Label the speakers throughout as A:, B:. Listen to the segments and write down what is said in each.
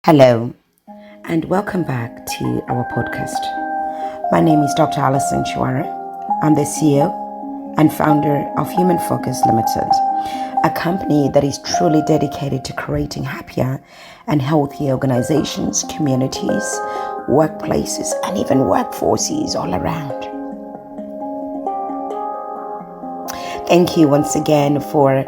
A: Hello, and welcome back to our podcast. My name is Dr. Alison Schwar. I'm the CEO and founder of Human Focus Limited, a company that is truly dedicated to creating happier and healthier organizations, communities, workplaces, and even workforces all around. Thank you once again for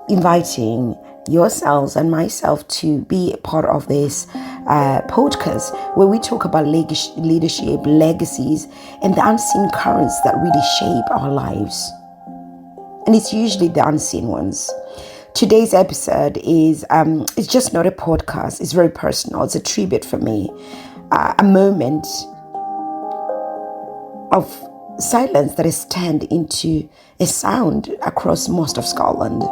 A: inviting yourselves and myself to be a part of this podcast where we talk about leadership, legacies, and the unseen currents that really shape our lives. And it's usually the unseen ones. Today's episode is it's just not a podcast. It's very personal. It's a tribute for me, a moment of silence that has turned into a sound across most of Scotland.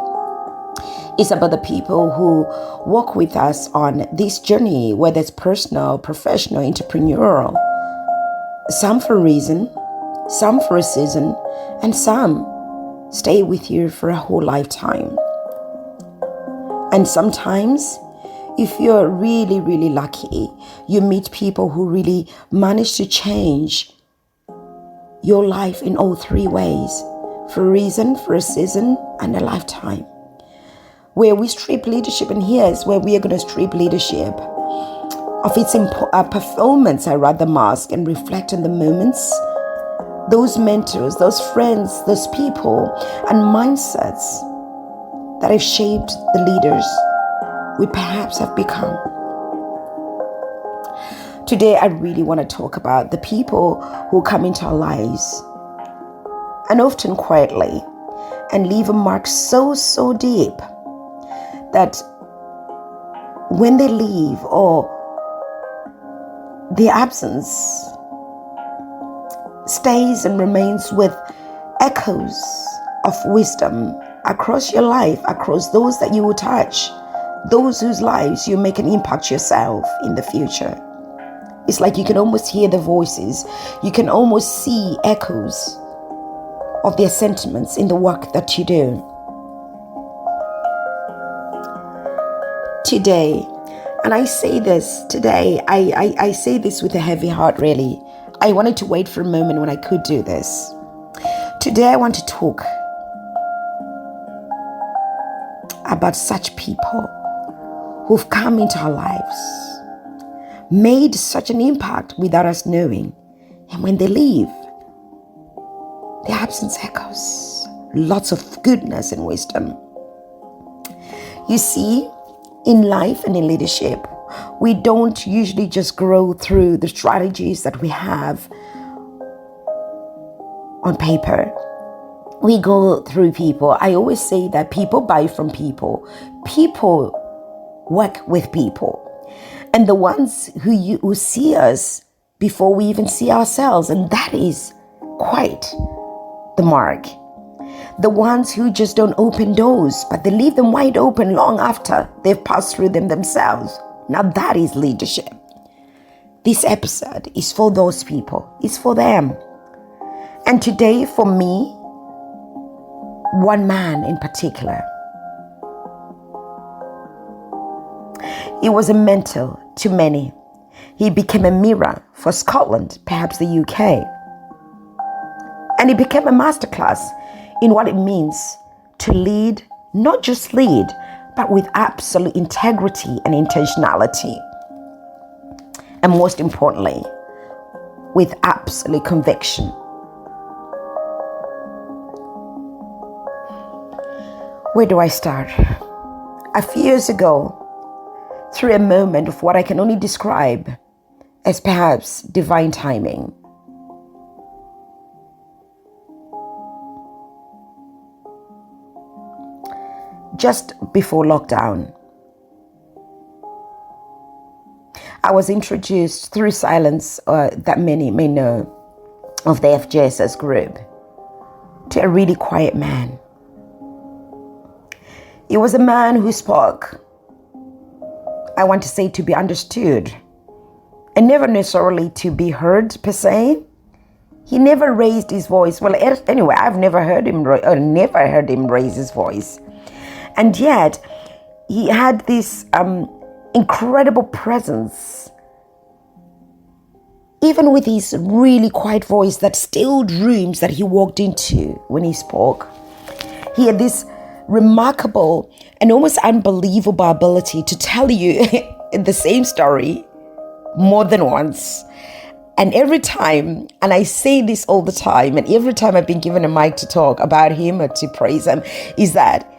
A: It's about the people who walk with us on this journey, whether it's personal, professional, entrepreneurial. Some for a reason, some for a season, and some stay with you for a whole lifetime. And sometimes, if you're really, really lucky, you meet people who really manage to change your life in all three ways: for a reason, for a season, and a lifetime. Where we strip leadership, and here's where we are going to strip leadership of its performance, mask and reflect on the moments, those mentors, those friends, those people and mindsets that have shaped the leaders we perhaps have become. Today, I really want to talk about the people who come into our lives, and often quietly, and leave a mark so deep that when they leave, or their absence stays and remains with echoes of wisdom across your life, across those that you will touch, those whose lives you make an impact yourself in the future. It's like you can almost hear the voices, you can almost see echoes of their sentiments in the work that you do. Today, and I say this today, I say this with a heavy heart, really. I wanted to wait for a moment when I could do this. Today, I want to talk about such people who've come into our lives, made such an impact without us knowing, and when they leave, their absence echoes lots of goodness and wisdom. You see, in life and in leadership, we don't usually just grow through the strategies that we have on paper. We go through people. I always say that people buy from people. People work with people. And the ones who see us before we even see ourselves. And that is quite the mark. The ones who just don't open doors, but they leave them wide open long after they've passed through them themselves. Now that is leadership. This episode is for those people. It's for them. And today, for me, one man in particular, he was a mentor to many. He became a mirror for Scotland, perhaps the UK. And he became a masterclass in what it means to lead, not just lead, but with absolute integrity and intentionality. And most importantly, with absolute conviction. Where do I start? A few years ago, through a moment of what I can only describe as perhaps divine timing, just before lockdown, I was introduced through silence that many may know of the FJSS group to a really quiet man. He was a man who spoke, I want to say, to be understood and never necessarily to be heard per se. He never raised his voice. Well, anyway, I've never heard him raise his voice. And yet, he had this incredible presence, even with his really quiet voice that stilled rooms that he walked into when he spoke. He had this remarkable and almost unbelievable ability to tell you the same story more than once. And every time, and I say this all the time, and every time I've been given a mic to talk about him or to praise him, is that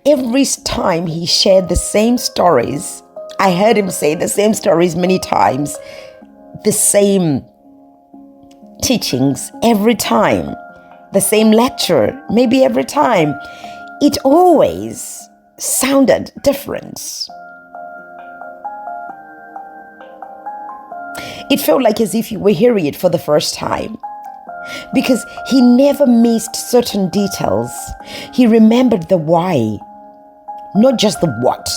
A: every time he shared the same stories, I heard him say the same stories many times, the same teachings every time, the same lecture, maybe every time. It always sounded different. It felt like as if you were hearing it for the first time, because he never missed certain details. He remembered the why, not just the what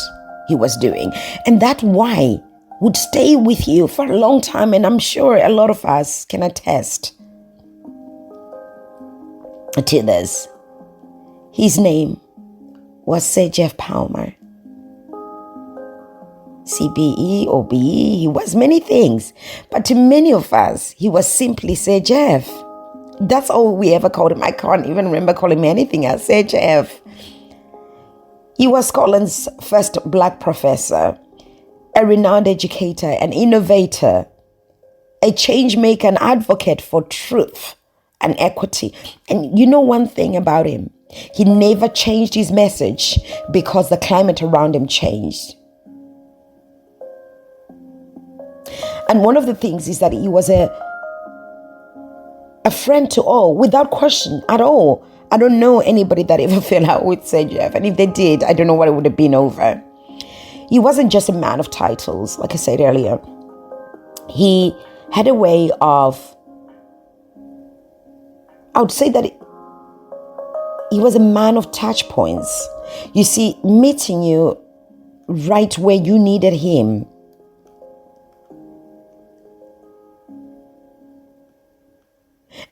A: he was doing. And that why would stay with you for a long time. And I'm sure a lot of us can attest to this. His name was Sir Geoff Palmer. CBE or BE, he was many things. But to many of us, he was simply Sir Geoff. That's all we ever called him. I can't even remember calling him anything else. Sir Geoff. He was Scotland's first black professor, a renowned educator, an innovator, a change maker, an advocate for truth and equity. And you know one thing about him, he never changed his message because the climate around him changed. And one of the things is that he was a friend to all, without question at all. I don't know anybody that ever fell out with Sir Geoff. And if they did, I don't know what it would have been over. He wasn't just a man of titles, like I said earlier. He had a way of, I would say that he was a man of touch points. You see, meeting you right where you needed him.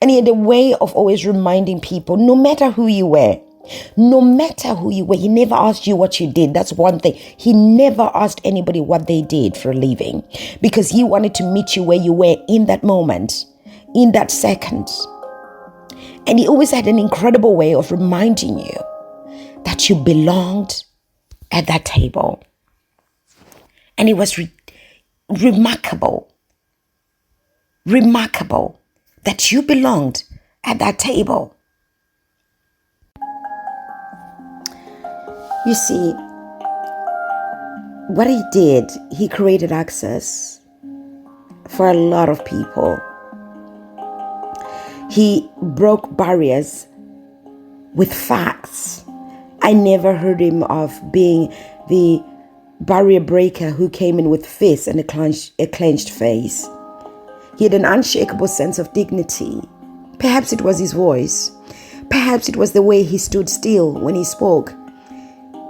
A: And he had a way of always reminding people, no matter who you were, he never asked you what you did. That's one thing. He never asked anybody what they did for a living, because he wanted to meet you where you were in that moment, in that second. And he always had an incredible way of reminding you that you belonged at that table. And it was remarkable that you belonged at that table. You see, what he did, he created access for a lot of people. He broke barriers with facts. I never heard him of being the barrier breaker who came in with fists and a clenched face. He had an unshakable sense of dignity. Perhaps it was his voice. Perhaps it was the way he stood still when he spoke.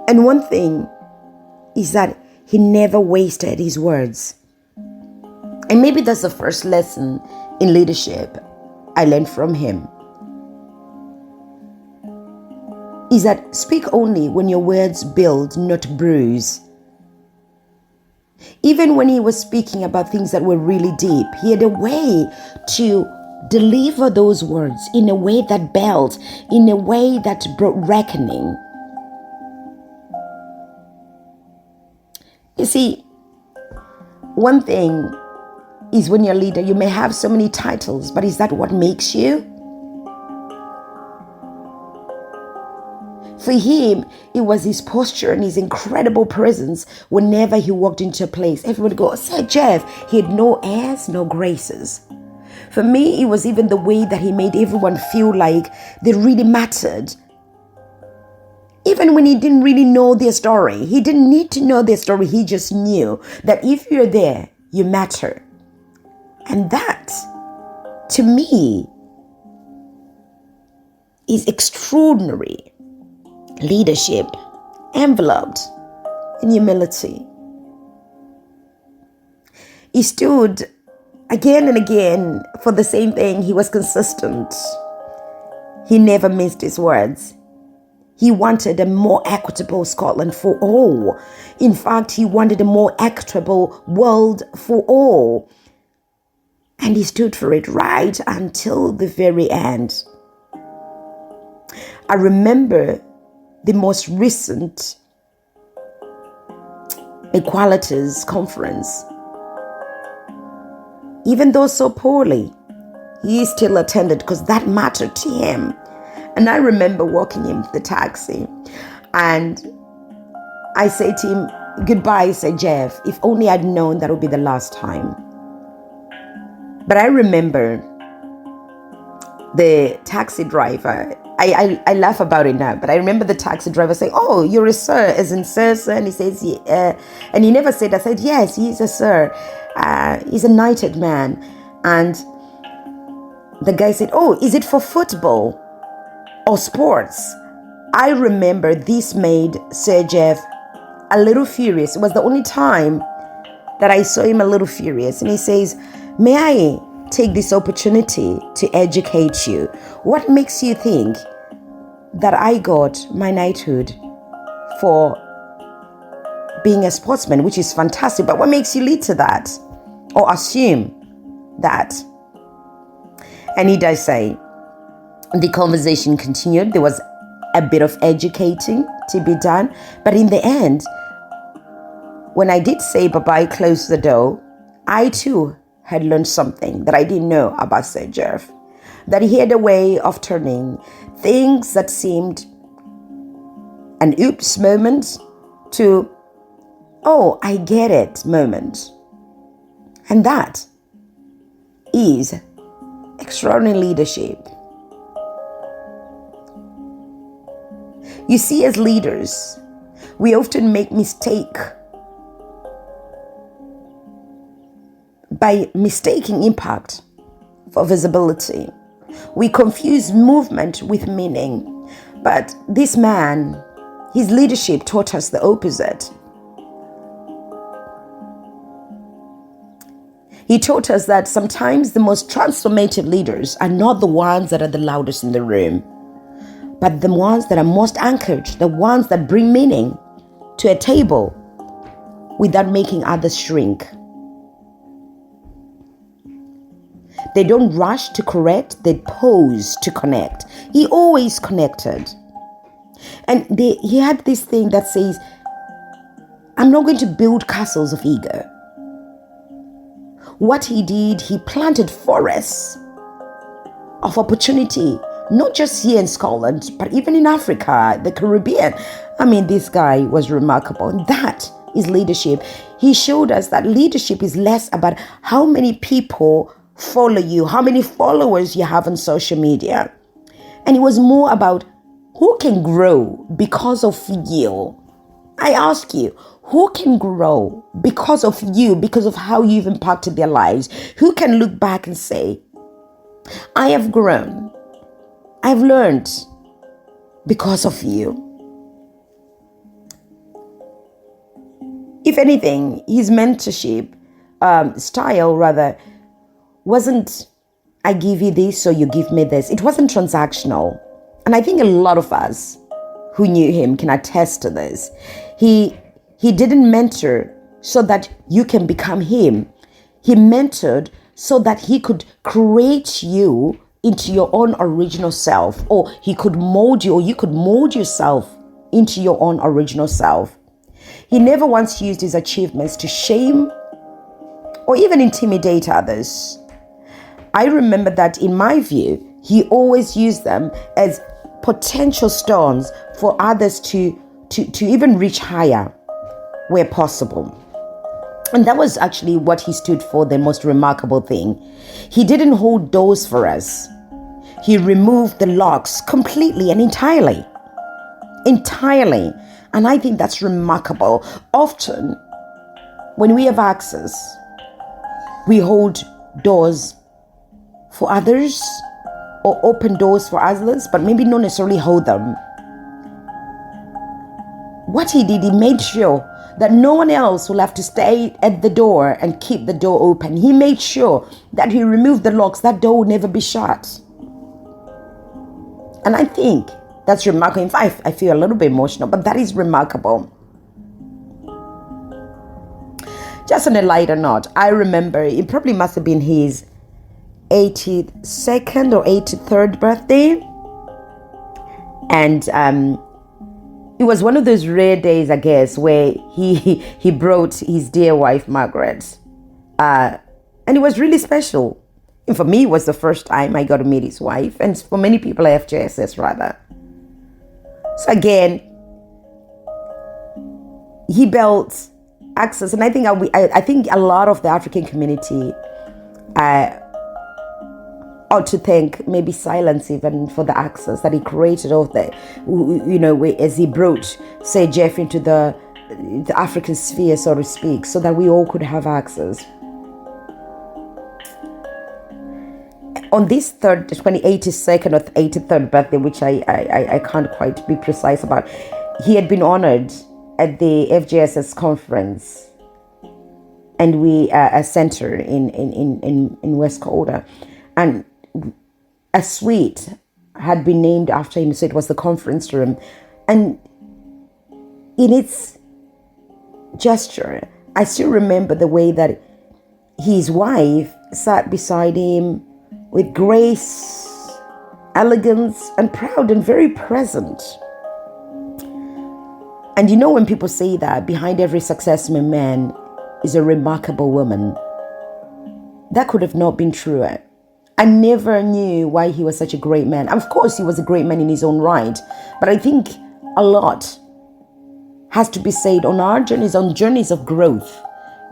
A: And one thing is that he never wasted his words. And maybe that's the first lesson in leadership I learned from him. Is that speak only when your words build, not bruise. Even when he was speaking about things that were really deep, he had a way to deliver those words in a way that built, in a way that brought reckoning. You see, one thing is when you're a leader, you may have so many titles, but is that what makes you? For him, it was his posture and his incredible presence whenever he walked into a place. Everyone would go, Sir Geoff. He had no airs, no graces. For me, it was even the way that he made everyone feel like they really mattered. Even when he didn't really know their story. He didn't need to know their story. He just knew that if you're there, you matter. And that, to me, is extraordinary. Leadership enveloped in humility. He stood again and again for the same thing. He was consistent. He never missed his words. He wanted a more equitable Scotland for all. In fact, he wanted a more equitable world for all. And he stood for it right until the very end. I remember the most recent Equalities Conference. Even though so poorly, he still attended because that mattered to him. And I remember walking in the taxi and I say to him, goodbye, I say, Geoff, if only I'd known that would be the last time. But I remember the taxi driver, I laugh about it now, but I remember the taxi driver saying, oh, you're a sir, as in sir, and he says, and he never said, I said, yes, he's a sir, he's a knighted man. And the guy said, oh, is it for football or sports? I remember this made Sir Geoff a little furious. It was the only time that I saw him a little furious. And he says, may I take this opportunity to educate you? What makes you think that I got my knighthood for being a sportsman, which is fantastic, but what makes you lead to that or assume that? And he does say, the conversation continued. There was a bit of educating to be done, but in the end, when I did say bye-bye, close the door, I too had learned something that I didn't know about Sir Geoff, that he had a way of turning things that seemed an oops moment to, oh, I get it moment. And that is extraordinary leadership. You see, as leaders, we often make mistake by mistaking impact for visibility. We confuse movement with meaning. But this man, his leadership taught us the opposite. He taught us that sometimes the most transformative leaders are not the ones that are the loudest in the room, but the ones that are most anchored, the ones that bring meaning to a table without making others shrink. They don't rush to correct, they pause to connect. He always connected. And he had this thing that says, I'm not going to build castles of ego. What he did, he planted forests of opportunity, not just here in Scotland, but even in Africa, the Caribbean. I mean, this guy was remarkable. And that is leadership. He showed us that leadership is less about how many people follow you, how many followers you have on social media. And it was more about who can grow because of you. I ask you, who can grow because of you, because of how you've impacted their lives? Who can look back and say, I have grown, I've learned because of you? If anything, his mentorship style rather wasn't, I give you this, so you give me this. It wasn't transactional. And I think a lot of us who knew him can attest to this. He didn't mentor so that you can become him. He mentored so that he could create you into your own original self, or he could mold you, or you could mold yourself into your own original self. He never once used his achievements to shame or even intimidate others. I remember that, in my view, he always used them as potential stones for others to even reach higher where possible. And that was actually what he stood for, the most remarkable thing. He didn't hold doors for us. He removed the locks completely and entirely. Entirely. And I think that's remarkable. Often, when we have access, we hold doors for others or open doors for others, but maybe not necessarily hold them. What he did, he made sure that no one else will have to stay at the door and keep the door open. He made sure that he removed the locks. That door will never be shut. And I think That's remarkable. In fact, I feel a little bit emotional, but that is remarkable. Just on a lighter note, I remember it probably must have been his 82nd or 83rd birthday. And it was one of those rare days, I guess, where he brought his dear wife, Margaret. And it was really special. And for me, it was the first time I got to meet his wife. And for many people, FJSS rather. So again, he built access. And I think I think a lot of the African community ought to thank maybe Silence even for the access that he created of the, as he brought, say, Geoff into the African sphere, so to speak, so that we all could have access. On this 82nd or 83rd birthday, which I can't quite be precise about, he had been honored at the FJSS conference, and we a center in West Calder, and a suite had been named after him, so it was the conference room. And in its gesture, I still remember the way that his wife sat beside him with grace, elegance, and proud, and very present. And when people say that behind every successful man is a remarkable woman, that could have not been true. I never knew why he was such a great man. Of course, he was a great man in his own right, but I think a lot has to be said on our journeys, on journeys of growth.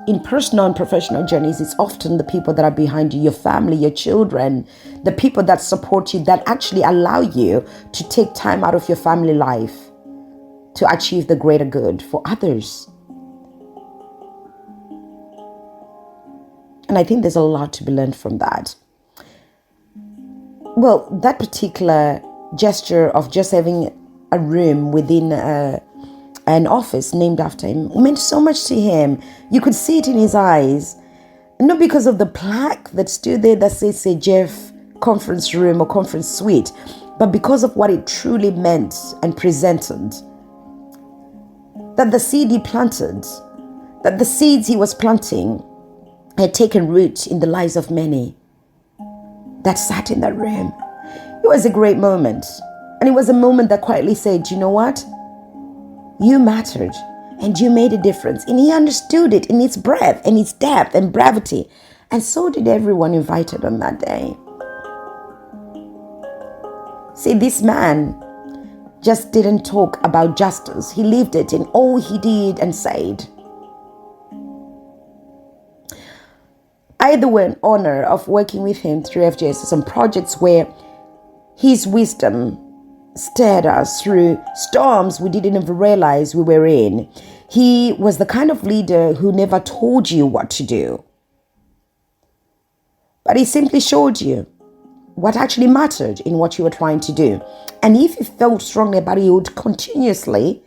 A: In personal and professional journeys, it's often the people that are behind you, your family, your children, the people that support you, that actually allow you to take time out of your family life to achieve the greater good for others. And I think there's a lot to be learned from that. Well, that particular gesture of just having a room within an office named after him meant so much to him. You could see it in his eyes, not because of the plaque that stood there that says, say, Geoff conference room or conference suite, but because of what it truly meant and presented. That the seed he planted, that the seeds he was planting had taken root in the lives of many that sat in that room. It was a great moment. And it was a moment that quietly said, you know what? You mattered and you made a difference. And he understood it in its breadth and its depth and brevity. And so did everyone invited on that day. See, this man just didn't talk about justice. He lived it in all he did and said. I had the honor of working with him through FJSS on projects where his wisdom steered us through storms we didn't even realize we were in. He was the kind of leader who never told you what to do, but he simply showed you what actually mattered in what you were trying to do. And if you felt strongly about it, he would continuously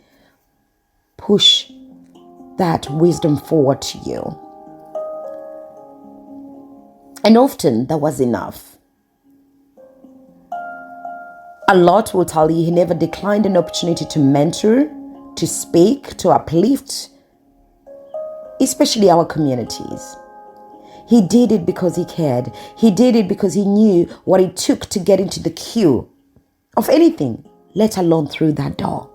A: push that wisdom forward to you. And often that was enough. A lot will tell you he never declined an opportunity to mentor, to speak, to uplift, especially our communities. He did it because he cared. He did it because he knew what it took to get into the queue of anything, let alone through that door.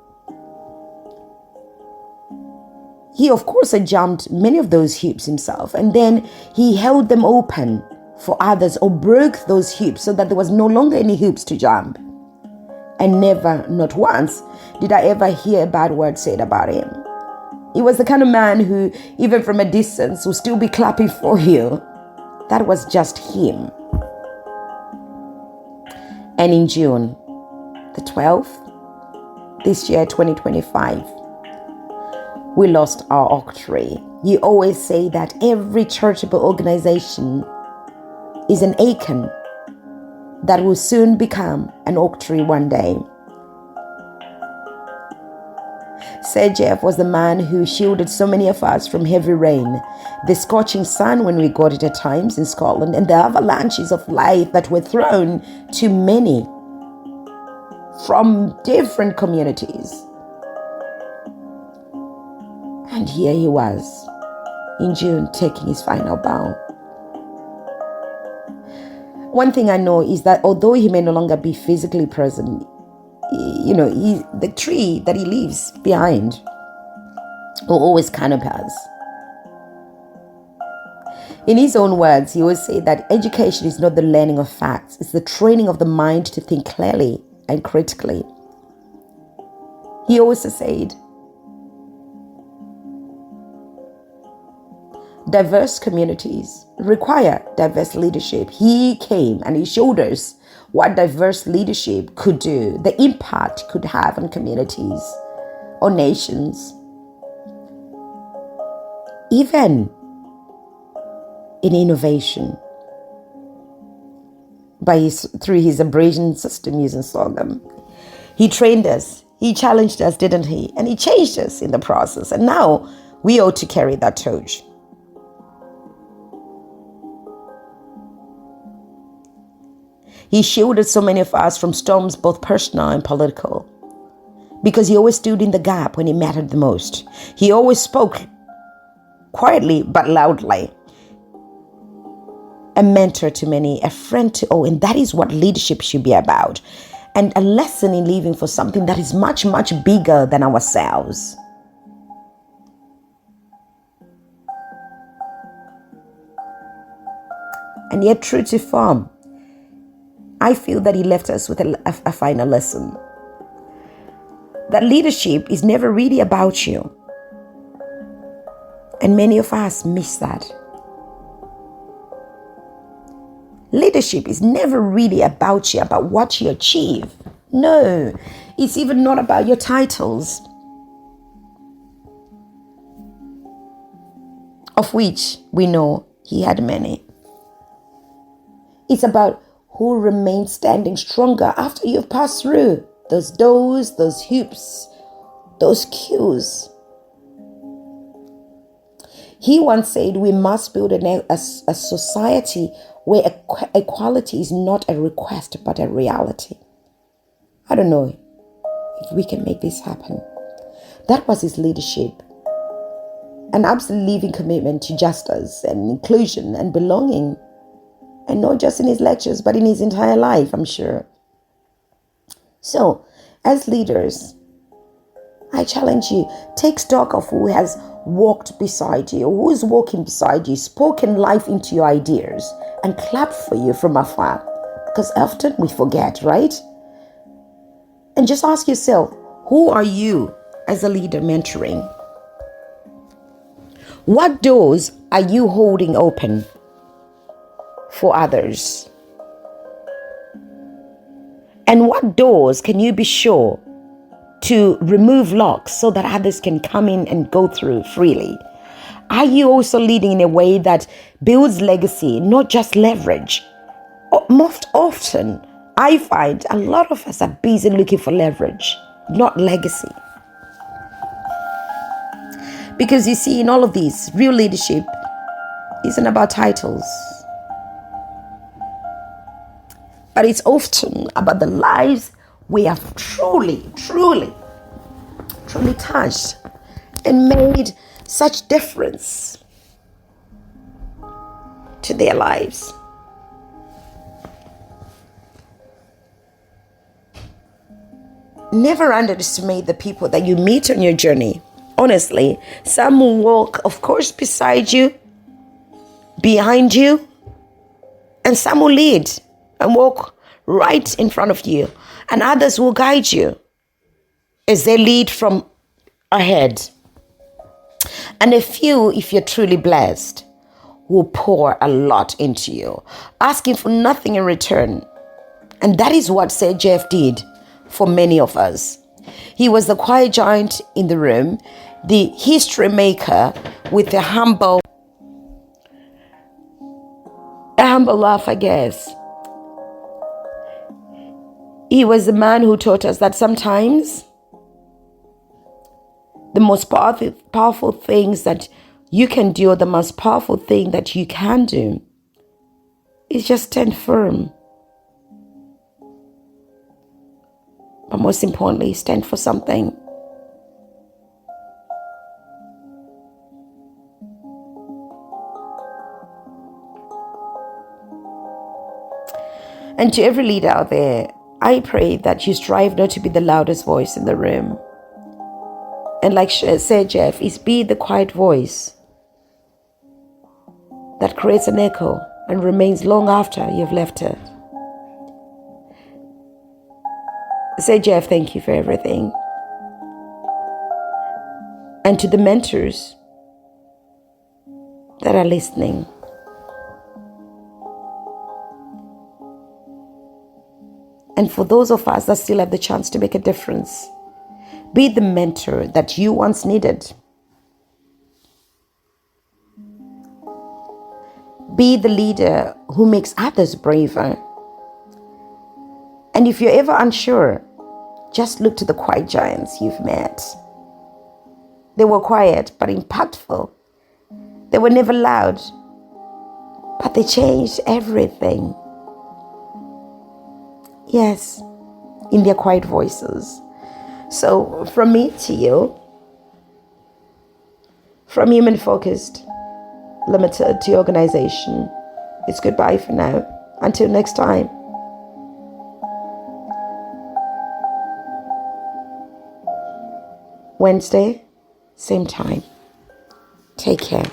A: He, of course, had jumped many of those hoops himself, and then he held them open for others or broke those hoops so that there was no longer any hoops to jump. And never, not once, did I ever hear a bad word said about him. He was the kind of man who, even from a distance, would still be clapping for you. That was just him. And in June the 12th, this year, 2025, we lost our oak tree. You always say that every charitable organization is an acorn that will soon become an oak tree one day. Sir Geoff was the man who shielded so many of us from heavy rain, the scorching sun when we got it at times in Scotland, and the avalanches of life that were thrown to many from different communities. And here he was in June taking his final bow. One thing I know is that although he may no longer be physically present, the tree that he leaves behind will always canopy us. In his own words, he always said that education is not the learning of facts, it's the training of the mind to think clearly and critically. He also said, diverse communities require diverse leadership. He came and he showed us what diverse leadership could do, the impact it could have on communities, on nations, even in innovation through his abrasion system using sorghum. He trained us, he challenged us, didn't he? And he changed us in the process. And now we ought to carry that torch. He shielded so many of us from storms, both personal and political, because he always stood in the gap when it mattered the most. He always spoke quietly but loudly. A mentor to many, a friend to all, and that is what leadership should be about. And a lesson in living for something that is much, much bigger than ourselves. And yet, true to form, I feel that he left us with a final lesson. That leadership is never really about you. And many of us miss that. Leadership is never really about you, about what you achieve. No, it's even not about your titles, of which we know he had many. It's about who remains standing stronger after you've passed through those doors, those hoops, those queues. He once said we must build a society where equality is not a request but a reality. I don't know if we can make this happen. That was his leadership. An absolute living commitment to justice and inclusion and belonging. And not just in his lectures, but in his entire life, I'm sure. So, as leaders, I challenge you, take stock of who has walked beside you, who is walking beside you, spoken life into your ideas, and clapped for you from afar. Because often we forget, right? And just ask yourself, who are you as a leader mentoring? What doors are you holding open for others? And what doors can you be sure to remove locks so that others can come in and go through freely? Are you also leading in a way that builds legacy, not just leverage? Most often, I find a lot of us are busy looking for leverage, not legacy. Because you see, in all of this, real leadership isn't about titles, but it's often about the lives we have truly touched and made such difference to their lives. Never underestimate the people that you meet on your journey. Honestly, some will walk, of course, beside you, behind you, and some will lead and walk right in front of you, and others will guide you as they lead from ahead. And a few, if you're truly blessed, will pour a lot into you, asking for nothing in return. And that is what Sir Geoff did for many of us. He was the quiet giant in the room, the history maker with a humble laugh, I guess. He was the man who taught us that sometimes the most powerful things that you can do, or the most powerful thing that you can do, is just stand firm. but most importantly, stand for something. And to every leader out there, I pray that you strive not to be the loudest voice in the room. And like said Geoff, is be the quiet voice that creates an echo and remains long after you've left it. Say, Geoff, thank you for everything. And to the mentors that are listening, and for those of us that still have the chance to make a difference, be the mentor that you once needed. Be the leader who makes others braver. And if you're ever unsure, just look to the quiet giants you've met. They were quiet but impactful. They were never loud, but they changed everything. Yes, in their quiet voices. So from me to you, from human focused, limited to organization, it's goodbye for now. Until next time. Wednesday, same time. Take care.